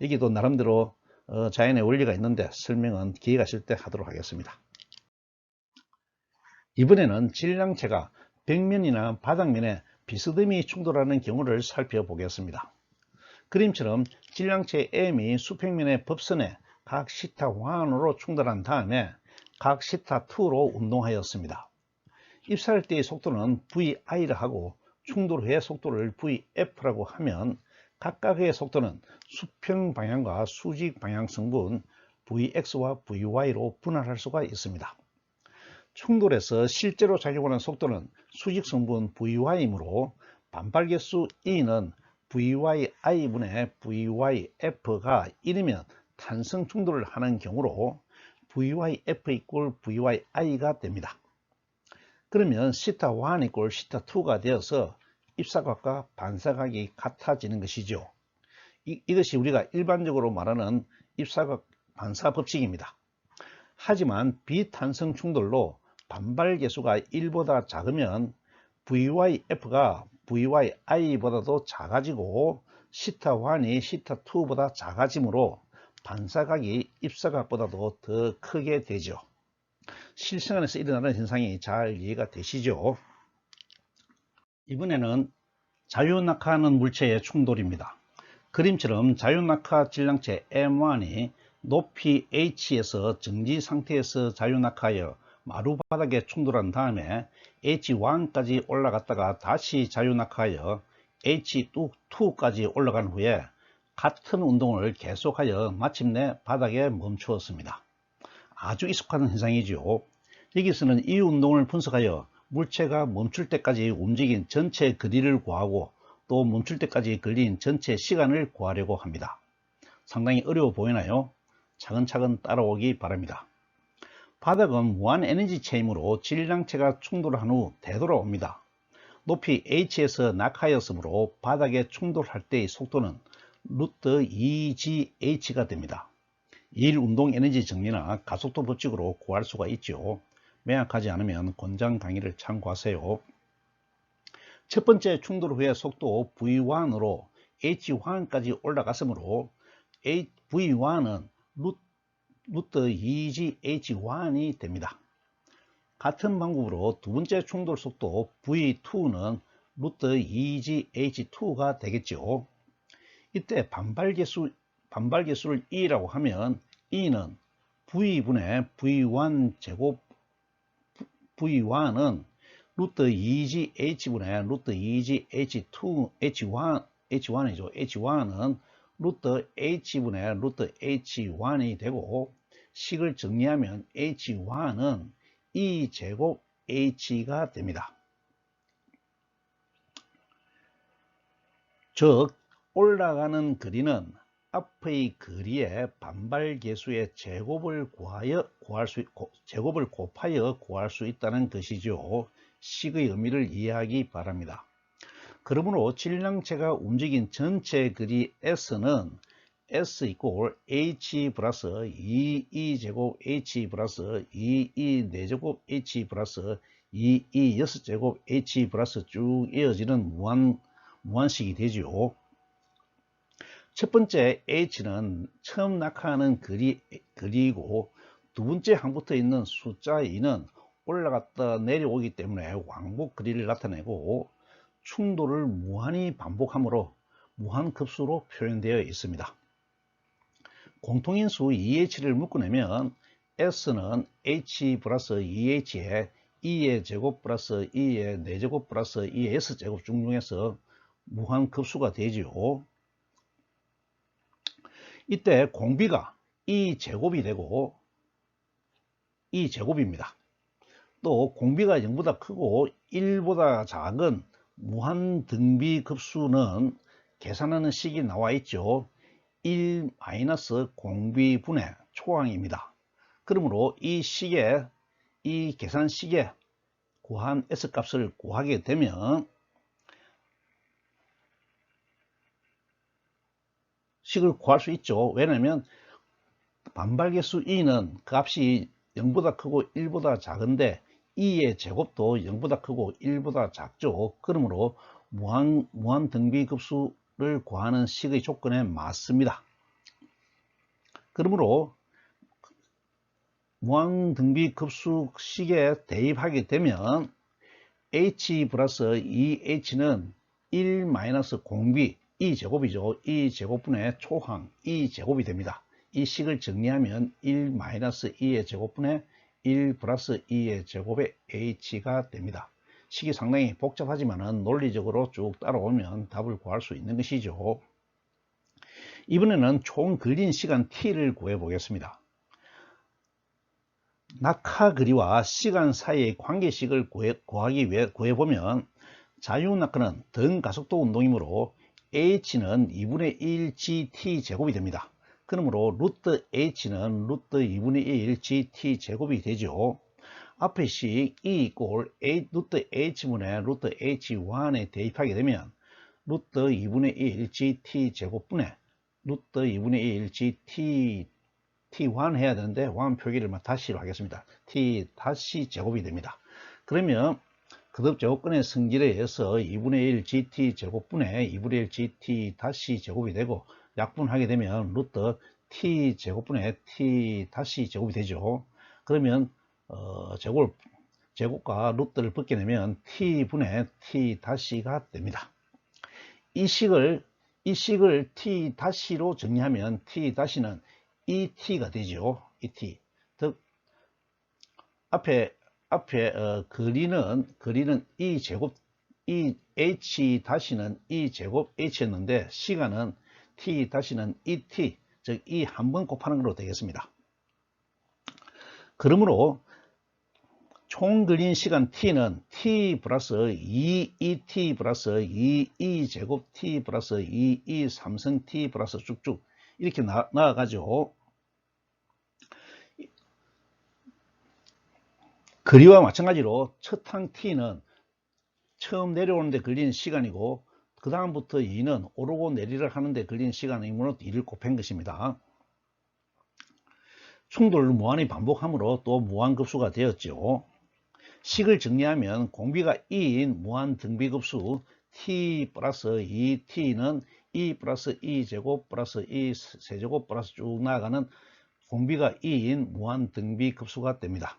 Speaker 1: 여기도 나름대로 자연의 원리가 있는데 설명은 기회가 있을 때 하도록 하겠습니다. 이번에는 질량체가 벽면이나 바닥면에 비스듬히 충돌하는 경우를 살펴보겠습니다. 그림처럼 질량체 M이 수평면의 법선에 각 θ1으로 충돌한 다음에 각 θ2로 운동하였습니다. 입사할 때의 속도는 VI라 하고 충돌 후의 속도를 VF라고 하면 각각의 속도는 수평 방향과 수직 방향 성분 Vx와 Vy로 분할할 수가 있습니다. 충돌에서 실제로 작용하는 속도는 수직 성분 Vy이므로 반발 개수 E는 VYI분의 VYF가 1이면 탄성 충돌을 하는 경우로 VYF 이꼴 VYI가 됩니다. 그러면 θ1 이꼴 θ2가 되어서 입사각과 반사각이 같아지는 것이죠. 이것이 우리가 일반적으로 말하는 입사각 반사 법칙입니다. 하지만 비탄성 충돌로 반발 개수가 1보다 작으면 VYF가 VYI보다도 작아지고 θ1이 θ2보다 작아지므로 반사각이 입사각보다도 더 크게 되죠. 실생활에서 일어나는 현상이 잘 이해가 되시죠? 이번에는 자유낙하하는 물체의 충돌입니다. 그림처럼 자유낙하 질량체 M1이 높이 H에서 정지 상태에서 자유낙하하여 마루바닥에 충돌한 다음에 H1까지 올라갔다가 다시 자유낙하하여 H2까지 올라간 후에 같은 운동을 계속하여 마침내 바닥에 멈추었습니다. 아주 익숙한 현상이죠. 여기서는 이 운동을 분석하여 물체가 멈출 때까지 움직인 전체 거리를 구하고 또 멈출 때까지 걸린 전체 시간을 구하려고 합니다. 상당히 어려워 보이나요? 차근차근 따라오기 바랍니다. 바닥은 무한 에너지 체이므로 질량체가 충돌한 후 되돌아옵니다. 높이 H에서 낙하였으므로 바닥에 충돌할 때의 속도는 루트 2GH가 됩니다. 일 운동 에너지 정리나 가속도 법칙으로 구할 수가 있죠. 매약하지 않으면 권장 강의를 참고하세요. 첫 번째 충돌 후의 속도 V1으로 H1까지 올라갔으므로 V1은 루트 2GH1이 됩니다. 같은 방법으로 두 번째 충돌 속도 V2는 루트 2GH2가 되겠죠. 이때 반발 개수를 E라고 하면 E는 V분의 V1 제곱 V1은 루트 2GH분의 루트 2GH2 H1이죠. H1은 루트 H분의 루트 H1이 되고 식을 정리하면 H1은 E 제곱 H가 됩니다. 즉 올라가는 거리는 앞의 거리의 반발 개수의 제곱을 곱하여 구할 수 있다는 것이죠. 식의 의미를 이해하기 바랍니다. 그러므로 질량체가 움직인 전체 거리 S는 S 이꼴 H 플러스 2E 제곱 H 플러스 2E 4제곱 H 플러스 2E 6제곱 H 플러스 쭉 이어지는 무한식이 되죠. 첫 번째 H는 처음 낙하하는 거리이고 두 번째 항부터 있는 숫자 2는 올라갔다 내려오기 때문에 왕복 거리를 나타내고 충돌을 무한히 반복하므로 무한급수로 표현되어 있습니다. 공통인수 2H를 묶어내면 S는 H 플러스 2H에 2의 제곱 플러스 2의 4제곱 플러스 2의 S제곱 중에서 무한급수가 되지요. 이때 공비가 2제곱이 되고 2제곱입니다. 또 공비가 0보다 크고 1보다 작은 무한등비급수는 계산하는 식이 나와 있죠. 1 마이너스 공비분의 초항입니다. 그러므로 이 계산식에 구한 S값을 구하게 되면 식을 구할 수 있죠. 왜냐하면 반발계수 2는 그 값이 0보다 크고 1보다 작은데 2의 제곱도 0보다 크고 1보다 작죠. 그러므로 무한등비급수를 구하는 식의 조건에 맞습니다. 그러므로 무한등비급수 식에 대입하게 되면 H 플러스 2H는 1 마이너스 공비 2제곱이죠. 2제곱분의 초항 2제곱이 됩니다. 이 식을 정리하면 1 마이너스 2의 제곱분의 1 플러스 2의 제곱의 H가 됩니다. 식이 상당히 복잡하지만 논리적으로 쭉 따라오면 답을 구할 수 있는 것이죠. 이번에는 총 걸린 시간 T를 구해 보겠습니다. 낙하 거리와 시간 사이의 관계식을 구하기 위해 구해보면 자유낙하는 등가속도 운동이므로 H는 2분의 1 GT 제곱이 됩니다. 그러므로 루트 H는 루트 2분의 1 GT 제곱이 되죠. 앞의 식 E 이꼴 루트 H분의 루트 H1에 대입하게 되면 루트 2분의 1 GT 제곱분의 루트 2분의 1 GT T1 해야 되는데 1 표기를 다시로 하겠습니다. T 다시 제곱이 됩니다. 그러면 거듭 제곱근의 성질에 의해서 2분의 1 GT 제곱분의 2분의 1 GT 다시 제곱이 되고 약분하게 되면 루트 T 제곱분의 T 다시 제곱이 되죠. 그러면 제곱과 루트를 벗겨내면 T분의 T 다시가 됩니다. 이 식을 T 다시로 정리하면 T 다시는 ET가 되죠. ET. 즉 앞에 거리는 E 제곱 H 다시는 E 제곱 H였는데 시간은 T 다시는 ET, 즉 E 한 번 곱하는 걸로 되겠습니다. 그러므로 총 걸린 시간 T는 T 플러스 2ET 플러스 2E 제곱 T 플러스 2E 3성 T 플러스 쭉쭉 이렇게 나아가죠. 거리와 마찬가지로 첫 항 T는 처음 내려오는데 걸린 시간이고 그 다음부터 2는 오르고 내리를 하는데 걸린 시간이므로 2를 곱한 것입니다. 충돌을 무한히 반복하므로 또 무한급수가 되었죠. 식을 정리하면 공비가 2인 무한등비급수 T 플러스 2T는 2 플러스 2제곱 플러스 2 세제곱 플러스 쭉 나아가는 공비가 2인 무한등비급수가 됩니다.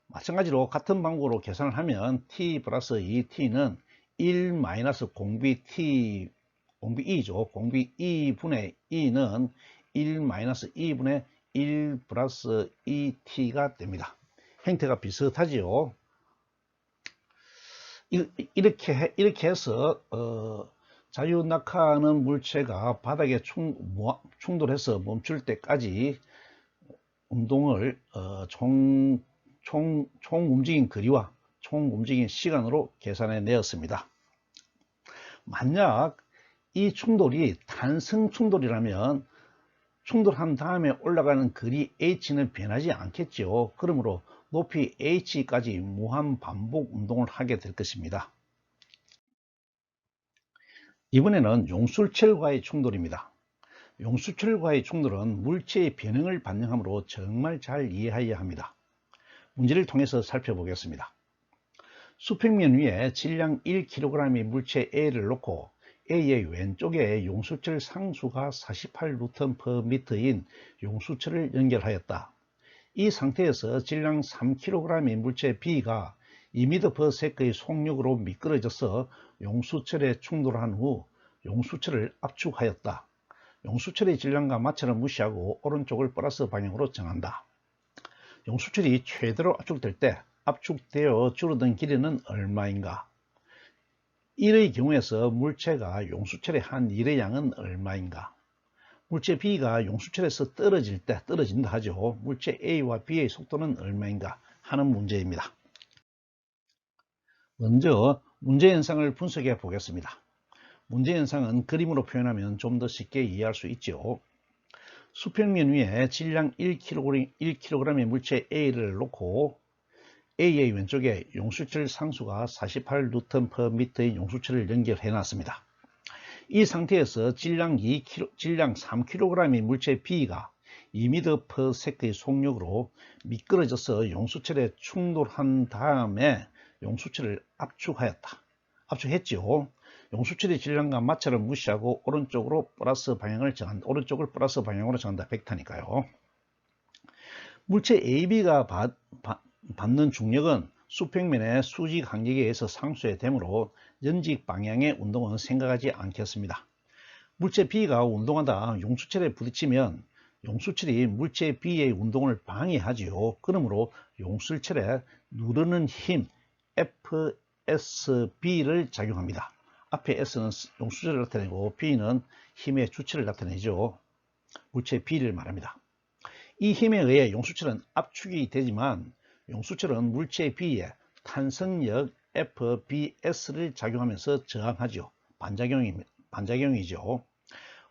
Speaker 1: 마찬가지로 같은 방법으로 계산을 하면 T 플러스 2T는 1 마이너스 공비 2죠. 공비 2분의 2는 1 마이너스 2분의 1 플러스 2T가 됩니다. 형태가 비슷하지요. 이렇게 해서 자유낙하하는 물체가 바닥에 충돌해서 멈출 때까지 운동을 총 움직인 거리와 총 움직인 시간으로 계산해 내었습니다. 만약 이 충돌이 단성 충돌이라면 충돌한 다음에 올라가는 거리 H는 변하지 않겠죠. 그러므로 높이 H까지 무한 반복 운동을 하게 될 것입니다. 이번에는 용술체과의 충돌입니다. 용수철과의 충돌은 물체의 변형을 반영하므로 정말 잘 이해해야 합니다. 문제를 통해서 살펴보겠습니다. 수평면 위에 질량 1kg의 물체 A를 놓고 A의 왼쪽에 용수철 상수가 48Nm/m인 용수철을 연결하였다. 이 상태에서 질량 3kg의 물체 B가 2m/s의 속력으로 미끄러져서 용수철에 충돌한 후 용수철을 압축하였다. 용수철의 질량과 마찰을 무시하고 오른쪽을 플러스 방향으로 정한다. 용수철이 최대로 압축될 때 압축되어 줄어든 길이는 얼마인가? 1의 경우에서 물체가 용수철에 한 1의 양은 얼마인가? 물체 B가 용수철에서 떨어진다 하죠. 물체 A와 B의 속도는 얼마인가 하는 문제입니다. 먼저 문제 현상을 분석해 보겠습니다. 문제 현상은 그림으로 표현하면 좀 더 쉽게 이해할 수 있죠. 수평면 위에 질량 1kg의 물체 A를 놓고 A의 왼쪽에 용수철 상수가 48Nm/m의 용수철을 연결해 놨습니다. 이 상태에서 질량 3kg의 물체 B가 2m/s의 속력으로 미끄러져서 용수철에 충돌한 다음에 용수철을 압축했죠. 용수철의 질량과 마찰을 무시하고 오른쪽을 플러스 방향으로 정한다. 벡터니까요. 물체 AB가 받는 중력은 수평면의 수직 간격에 의해서 상수에 되므로 연직 방향의 운동은 생각하지 않겠습니다. 물체 B가 운동하다 용수철에 부딪히면 용수철이 물체 B의 운동을 방해하지요. 그러므로 용수철에 누르는 힘 FSB를 작용합니다. 앞에 S는 용수철을 나타내고 B는 힘의 주체를 나타내죠. 물체 B를 말합니다. 이 힘에 의해 용수철은 압축이 되지만 용수철은 물체 B에 탄성력 FBS를 작용하면서 저항하죠. 반작용이죠.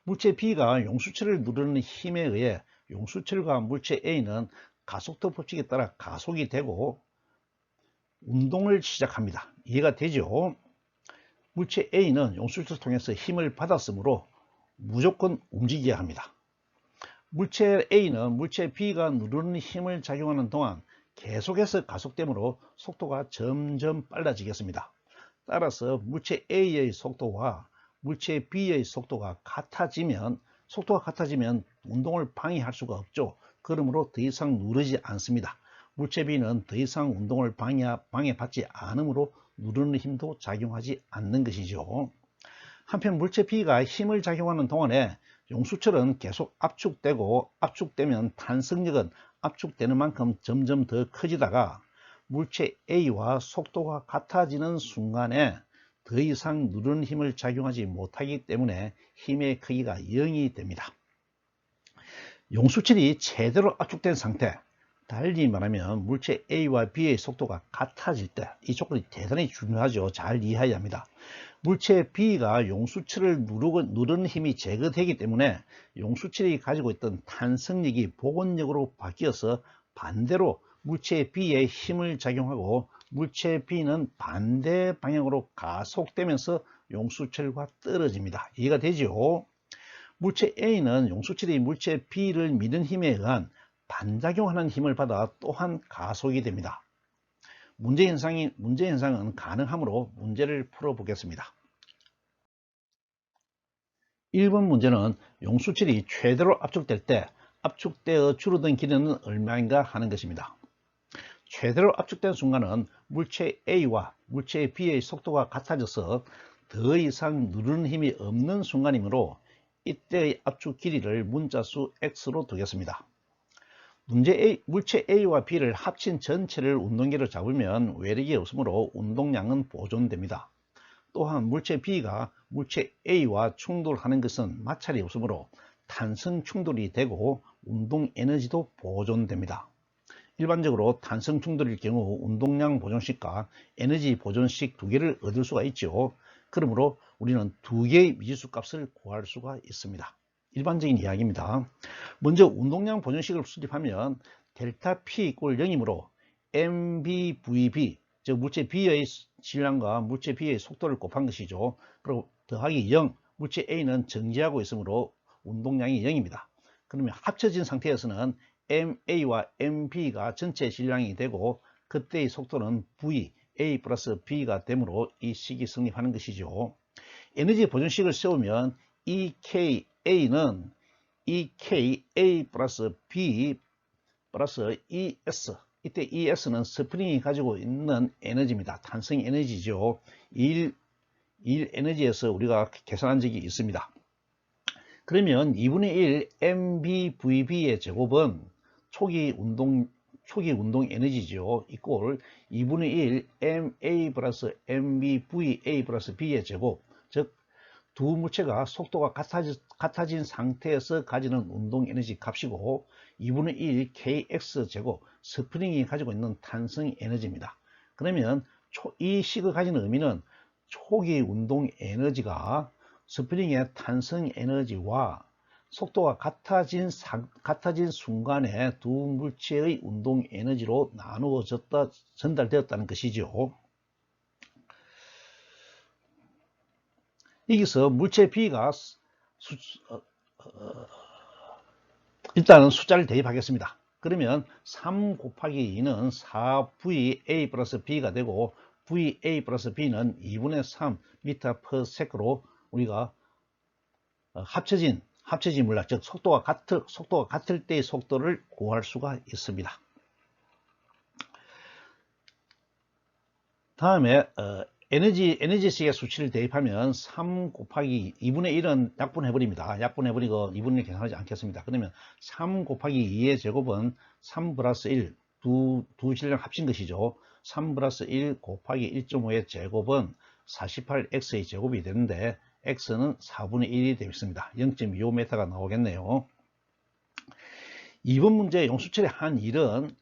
Speaker 1: 물체 B가 용수철을 누르는 힘에 의해 용수철과 물체 A는 가속도 법칙에 따라 가속이 되고 운동을 시작합니다. 이해가 되죠? 물체 A는 용수철을 통해서 힘을 받았으므로 무조건 움직여야 합니다. 물체 A는 물체 B가 누르는 힘을 작용하는 동안 계속해서 가속되므로 속도가 점점 빨라지겠습니다. 따라서 물체 A의 속도와 물체 B의 속도가 같아지면 운동을 방해할 수가 없죠. 그러므로 더 이상 누르지 않습니다. 물체 B는 더 이상 운동을 방해받지 않으므로 누르는 힘도 작용하지 않는 것이죠. 한편 물체 B가 힘을 작용하는 동안에 용수철은 계속 압축되면 탄성력은 압축되는 만큼 점점 더 커지다가 물체 A와 속도가 같아지는 순간에 더 이상 누르는 힘을 작용하지 못하기 때문에 힘의 크기가 0이 됩니다. 용수철이 제대로 압축된 상태, 달리 말하면 물체 A와 B의 속도가 같아질 때, 이 조건이 대단히 중요하죠. 잘 이해해야 합니다. 물체 B가 용수철을 누르는 힘이 제거되기 때문에 용수철이 가지고 있던 탄성력이 복원력으로 바뀌어서 반대로 물체 B에 힘을 작용하고 물체 B는 반대 방향으로 가속되면서 용수철과 떨어집니다. 이해가 되죠? 물체 A는 용수철이 물체 B를 미는 힘에 의한 반작용하는 힘을 받아 또한 가속이 됩니다. 문제 현상은 가능하므로 문제를 풀어보겠습니다. 1번 문제는 용수철이 최대로 압축될 때 압축되어 줄어든 길이는 얼마인가 하는 것입니다. 최대로 압축된 순간은 물체 A와 물체 B의 속도가 같아져서 더 이상 누르는 힘이 없는 순간이므로 이때의 압축 길이를 문자수 X로 두겠습니다. 물체 A와 B를 합친 전체를 운동계로 잡으면 외력이 없으므로 운동량은 보존됩니다. 또한 물체 B가 물체 A와 충돌하는 것은 마찰이 없으므로 탄성 충돌이 되고 운동 에너지도 보존됩니다. 일반적으로 탄성 충돌일 경우 운동량 보존식과 에너지 보존식 두 개를 얻을 수가 있죠. 그러므로 우리는 두 개의 미지수 값을 구할 수가 있습니다. 일반적인 이야기입니다. 먼저 운동량 보존식을 수립하면 델타 P 이꼴 0이므로 MBVB, 즉 물체 B의 질량과 물체 B의 속도를 곱한 것이죠. 그리고 더하기 0, 물체 A는 정지하고 있으므로 운동량이 0입니다. 그러면 합쳐진 상태에서는 MA와 MB가 전체 질량이 되고 그때의 속도는 V, A 플러스 B가 되므로 이 식이 성립하는 것이죠. 에너지 보존식을 세우면 EKA는 EKA 플러스 B 플러스 ES, 이때 ES는 스프링이 가지고 있는 에너지입니다. 탄성 에너지죠. 일 에너지에서 우리가 계산한 적이 있습니다. 그러면 2분의 1 MBVB의 제곱은 초기 운동 에너지죠. 이꼴 2분의 1 MA 플러스 MBVA 플러스 B의 제곱, 즉 두 물체가 속도가 같아진 상태에서 가지는 운동 에너지 값이고 2분의 1 KX 제곱, 스프링이 가지고 있는 탄성 에너지입니다. 그러면 이 식을 가지는 의미는 초기 운동 에너지가 스프링의 탄성 에너지와 속도가 같아진 순간에 두 물체의 운동 에너지로 나누어졌다, 전달되었다는 것이죠. 여기서 물체 B가 일단은 숫자를 대입하겠습니다. 그러면 3 곱하기 2는 4VA 플러스 B가 되고 VA 플러스 B는 2분의 3 미터 퍼 세크로 우리가 합쳐진 물량, 즉 속도가 같을 때의 속도를 구할 수가 있습니다. 다음에 에너지식의 수치를 대입하면 3 곱하기 2분의 1은 약분해버립니다. 약분해버리고 2분의 1 계산하지 않겠습니다. 그러면 3 곱하기 2의 제곱은 3 플러스 1, 두 질량 합친 것이죠. 3 플러스 1 곱하기 1.5의 제곱은 48x의 제곱이 되는데 x는 4분의 1이 되겠습니다. 0.25m가 나오겠네요. 2번 문제 용수철의 한 1은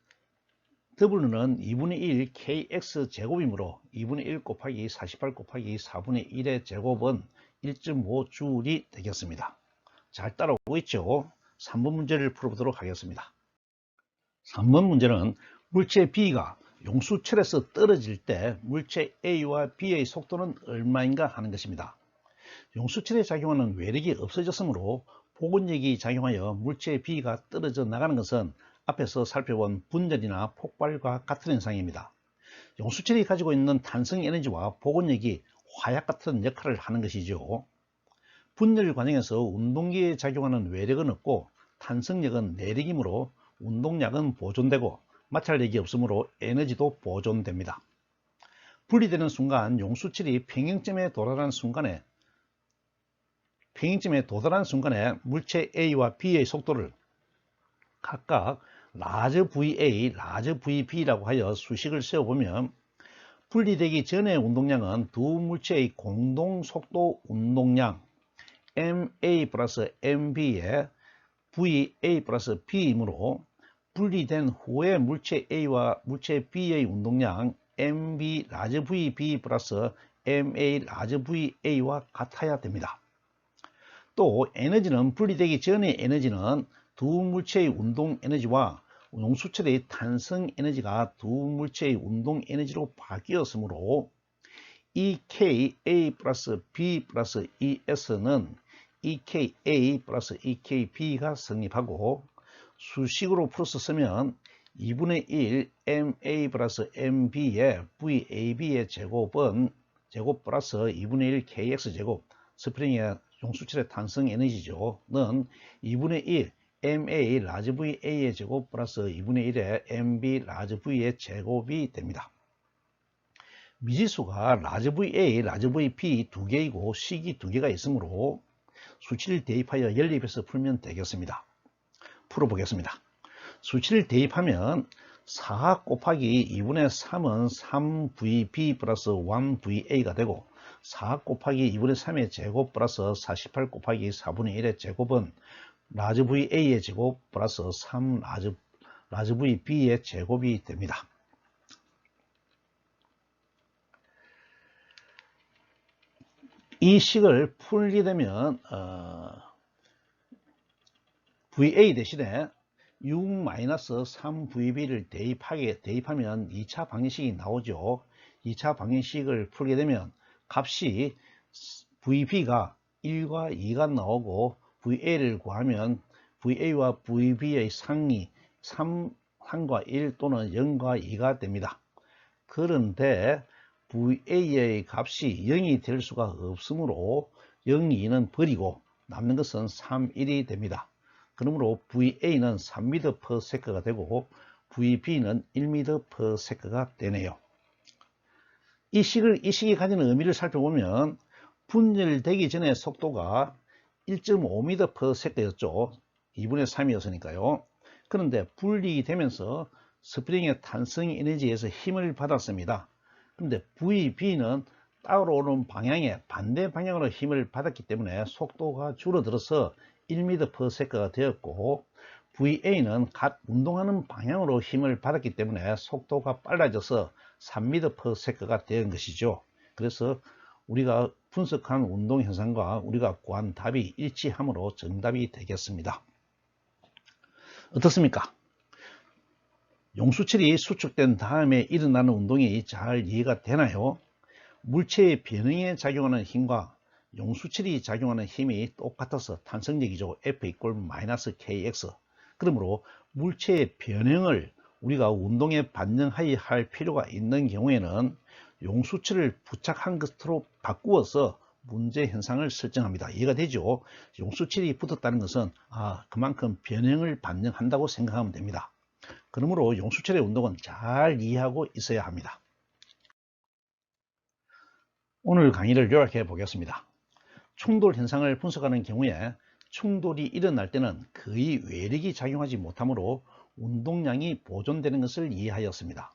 Speaker 1: W는 2분의 1 kx 제곱이므로 2분의 1 곱하기 48 곱하기 4분의 1의 제곱은 1.5줄이 되겠습니다. 잘 따라오고 있죠? 3번 문제를 풀어보도록 하겠습니다. 3번 문제는 물체 B가 용수철에서 떨어질 때 물체 A와 B의 속도는 얼마인가 하는 것입니다. 용수철에 작용하는 외력이 없어졌으므로 복원력이 작용하여 물체 B가 떨어져 나가는 것은 앞에서 살펴본 분열이나 폭발과 같은 현상입니다. 용수철이 가지고 있는 탄성 에너지와 복원력이 화약 같은 역할을 하는 것이죠. 분열 과정에서 운동기에 작용하는 외력은 없고 탄성력은 내력이므로 운동량은 보존되고 마찰력이 없으므로 에너지도 보존됩니다. 분리되는 순간 용수철이 평행점에 도달하는 순간에 물체 A와 B의 속도를 각각 라즈 VA, 라즈 VB라고 하여 수식을 세워보면 분리되기 전의 운동량은 두 물체의 공동 속도 운동량 MA 플러스 MB의 VA 플러스 B이므로 분리된 후에 물체 A와 물체 B의 운동량 MB 라즈 VB 플러스 MA 라즈 VA와 같아야 됩니다. 또 에너지는 분리되기 전의 에너지는 두 물체의 운동 에너지와 용수철의 탄성 에너지가 두 물체의 운동 에너지로 바뀌었으므로 EKA 플러스 B 플러스 ES는 EKA 플러스 EKB가 성립하고 수식으로 풀어서 쓰면 2분의 1 MA 플러스 MB의 VAB의 제곱 플러스 2분의 1 KX 제곱, 스프링의 용수철의 탄성 에너지죠. 는 2분의 1 MA 라지 VA의 제곱 플러스 2분의 1의 MB 라지 V의 제곱이 됩니다. 미지수가 라지 VA, 라지 VB 두 개이고 식이 두 개가 있으므로 수치를 대입하여 연립해서 풀면 되겠습니다. 풀어보겠습니다. 수치를 대입하면 4 곱하기 2분의 3은 3VB 플러스 1VA가 되고 4 곱하기 2분의 3의 제곱 플러스 48 곱하기 4분의 1의 제곱은 라지 VA의 제곱 플러스 3 라지 VB의 제곱이 됩니다. 이 식을 풀게 되면 VA 대신에 6-3VB를 대입하면 2차 방정식이 나오죠. 2차 방정식을 풀게 되면 값이 VB가 1과 2가 나오고 VA를 구하면 VA와 VB의 상이 3과 1 또는 0과 2가 됩니다. 그런데 VA의 값이 0이 될 수가 없으므로 0, 2는 버리고 남는 것은 3, 1이 됩니다. 그러므로 VA는 3m/s가 되고 VB는 1m/s가 되네요. 이 식이 가지는 의미를 살펴보면 분열되기 전에 속도가 1.5m/s였죠. 2분의 3이었으니까요. 그런데 분리되면서 스프링의 탄성 에너지에서 힘을 받았습니다. 그런데 VB는 따라오는 방향에 반대 방향으로 힘을 받았기 때문에 속도가 줄어들어서 1m/s가 되었고, VA는 각 운동하는 방향으로 힘을 받았기 때문에 속도가 빨라져서 3m/s가 된 것이죠. 그래서 우리가 분석한 운동 현상과 우리가 구한 답이 일치하므로 정답이 되겠습니다. 어떻습니까? 용수철이 수축된 다음에 일어나는 운동이 잘 이해가 되나요? 물체의 변형에 작용하는 힘과 용수철이 작용하는 힘이 똑같아서 탄성력이죠. F = -kx. 그러므로 물체의 변형을 우리가 운동에 반영하여야 할 필요가 있는 경우에는 용수철을 부착한 것으로 바꾸어서 문제 현상을 설정합니다. 이해가 되죠? 용수철이 붙었다는 것은 그만큼 변형을 반영한다고 생각하면 됩니다. 그러므로 용수철의 운동은 잘 이해하고 있어야 합니다. 오늘 강의를 요약해 보겠습니다. 충돌 현상을 분석하는 경우에 충돌이 일어날 때는 거의 외력이 작용하지 못하므로 운동량이 보존되는 것을 이해하였습니다.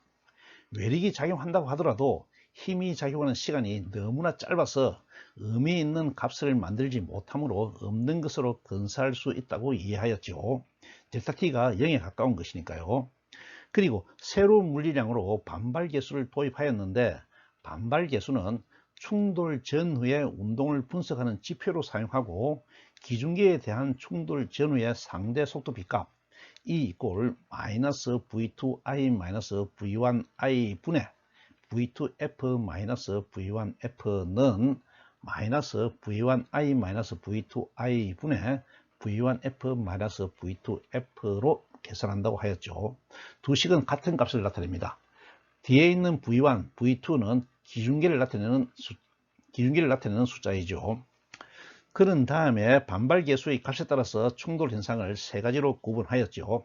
Speaker 1: 외력이 작용한다고 하더라도 힘이 작용하는 시간이 너무나 짧아서 의미 있는 값을 만들지 못하므로 없는 것으로 건사할 수 있다고 이해하였죠. 델타 T가 0에 가까운 것이니까요. 그리고 새로운 물리량으로 반발 계수를 도입하였는데, 반발 계수는 충돌 전후의 운동을 분석하는 지표로 사용하고 기준계에 대한 충돌 전후의 상대 속도 B값 E = -V2I - V1I 분의 V2F - V1F는 -V1I - V2I 분의 V1F - V2F로 계산한다고 하였죠. 두 식은 같은 값을 나타냅니다. 뒤에 있는 V1, V2는 기준계를 나타내는 숫자이죠. 그런 다음에 반발 계수의 값에 따라서 충돌 현상을 세 가지로 구분하였죠.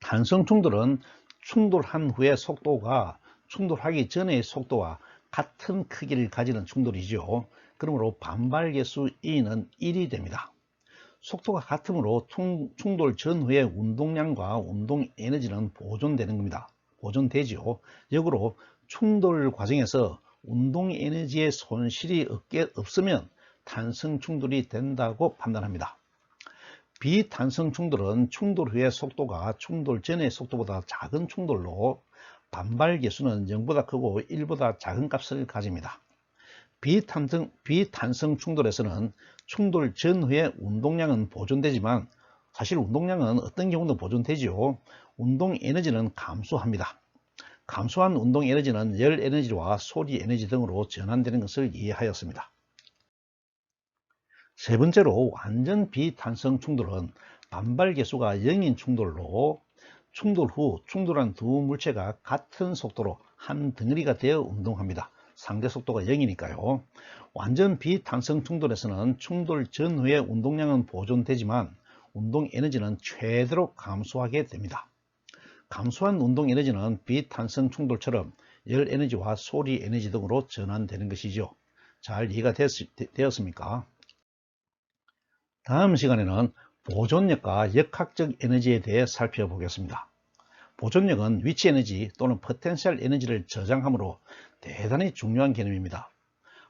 Speaker 1: 탄성 충돌은 충돌한 후의 속도가 충돌하기 전의 속도와 같은 크기를 가지는 충돌이죠. 그러므로 반발 계수 E는 1이 됩니다. 속도가 같으므로 충돌 전후의 운동량과 운동 에너지는 보존되는 겁니다. 보존되지요. 역으로 충돌 과정에서 운동 에너지의 손실이 없으면 탄성 충돌이 된다고 판단합니다. 비탄성 충돌은 충돌 후의 속도가 충돌 전의 속도보다 작은 충돌로 반발 계수는 0보다 크고 1보다 작은 값을 가집니다. 비탄성 충돌에서는 충돌 전후의 운동량은 보존되지만 사실 운동량은 어떤 경우도 보존되지요. 운동 에너지는 감소합니다. 감소한 운동 에너지는 열 에너지와 소리 에너지 등으로 전환되는 것을 이해하였습니다. 세 번째로 완전 비탄성 충돌은 반발 계수가 0인 충돌로 충돌 후 충돌한 두 물체가 같은 속도로 한 덩어리가 되어 운동합니다. 상대 속도가 0이니까요. 완전 비탄성 충돌에서는 충돌 전후의 운동량은 보존되지만 운동 에너지는 최대로 감소하게 됩니다. 감소한 운동 에너지는 비탄성 충돌처럼 열 에너지와 소리 에너지 등으로 전환되는 것이죠. 잘 이해가 되었습니까? 다음 시간에는 보존력과 역학적 에너지에 대해 살펴보겠습니다. 보존력은 위치 에너지 또는 포텐셜 에너지를 저장하므로 대단히 중요한 개념입니다.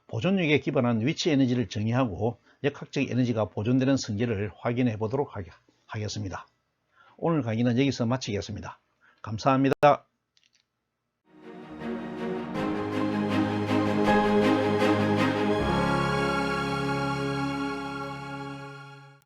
Speaker 1: 보존력에 기반한 위치 에너지를 정의하고 역학적 에너지가 보존되는 성질을 확인해 보도록 하겠습니다. 오늘 강의는 여기서 마치겠습니다. 감사합니다.